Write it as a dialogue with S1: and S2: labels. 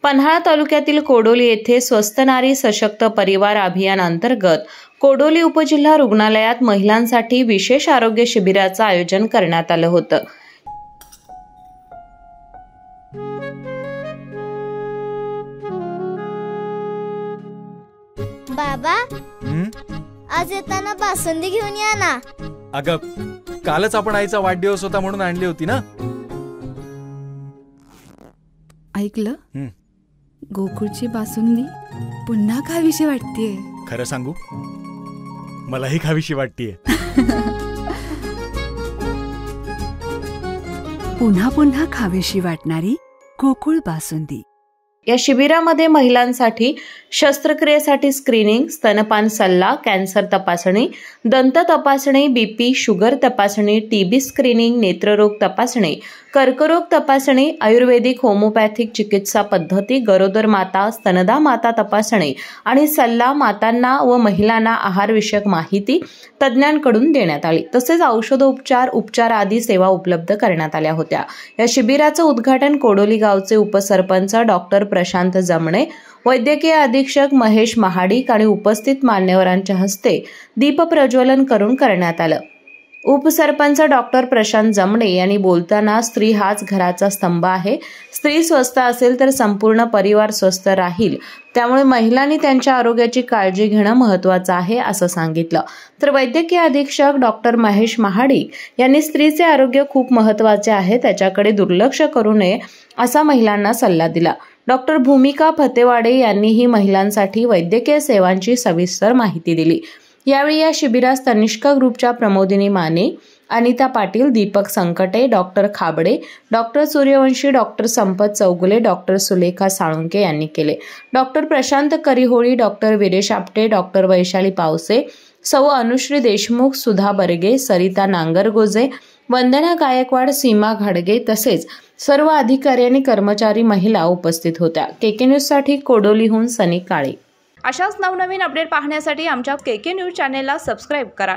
S1: पन्हाळा तालुक्यातील कोडोली येथे स्वस्थ नारी सशक्त परिवार अभियान अंतर्गत कोडोली उपजिल्हा रुग्णालयात महिलांसाठी विशेष आरोग्य शिबिराचं आयोजन करण्यात आलं होतं।
S2: बाबा, आज येताना बासुंदी घेऊन या ना।
S3: अगं, कालच आपण आईचा वाढदिवस होता म्हणून आणली होती ना।
S4: ऐकलं, गोकुळची बासुंदी पुन्हा खावीशी वाटतेय।
S3: खरं सांगू, मलाही खावीशी वाटतेय।
S4: पुन्हा पुन्हा खावीशी वाटणारी गोकुळ बासुंदी।
S1: या शिबिरामध्ये महिलांसाठी शस्त्रक्रियेसाठी स्क्रीनिंग, स्तनपान सल्ला, कॅन्सर तपासणी, दंत तपासणी, बीपी, शुगर तपासणी, टीबी स्क्रीनिंग, नेत्ररोग तपासणी, कर्करोग तपासणी, आयुर्वेदिक होमिओपॅथिक चिकित्सा पद्धती, गरोदर माता, स्तनदा माता तपासणी आणि सल्ला, मातांना व महिलांना आहारविषयक माहिती तज्ज्ञांकडून देण्यात आली। तसेच उपचार आदी सेवा उपलब्ध करण्यात आल्या होत्या। या शिबिराचं उद्घाटन कोडोली गावचे उपसरपंच डॉक्टर प्रशांत जमणे, वैद्यकीय अधीक्षक महेश महाडिक आणि उपस्थित मान्यवरांच्या हस्ते दीप प्रज्वलन करून करण्यात आलं। उपसरपंच डॉक्टर प्रशांत जमणे यांनी बोलताना, स्त्री हाच घराचा स्तंभ आहे। स्त्री स्वस्थ असेल तर संपूर्ण परिवार स्वस्थ राहील, त्यामुळे महिलांनी त्यांच्या आरोग्याची काळजी घेणं महत्त्वाचं आहे असं सांगितलं। तर वैद्यकीय अधीक्षक डॉक्टर महेश महाडिक यांनी स्त्रीचे आरोग्य खूप महत्त्वाचे आहे, त्याच्याकडे दुर्लक्ष करू नये असा महिलांना सल्ला दिला। डॉक्टर भूमिका फतेवाडे यांनीही महिलांसाठी वैद्यकीय सेवांची सविस्तर माहिती दिली। यावेळी या शिबिरास तनिष्का ग्रुपच्या Pramodini Mane, Anita Patil, Deepak Sankate, doctor Khabde, doctor Suryavanshi, doctor Sampat Chougule, doctor Sulekha Salunke यांनी केले। Doctor Prashant Karriholi, doctor Viresh Apte, doctor Vaishali Pawase, सौ अनुश्री देशमुख, सुधा बर्गे, सरिता नांगरगोजे, वंदना गायकवाड, सीमा घाडगे तसेच सर्व अधिकारी आणि कर्मचारी महिला उपस्थित होत्या। केके न्यूज साठी कोडोलीहून सनी काळे।
S5: अशाच नवनवीन अपडेट पाहण्यासाठी आमच्या केके न्यूज चॅनेलला सबस्क्राइब करा।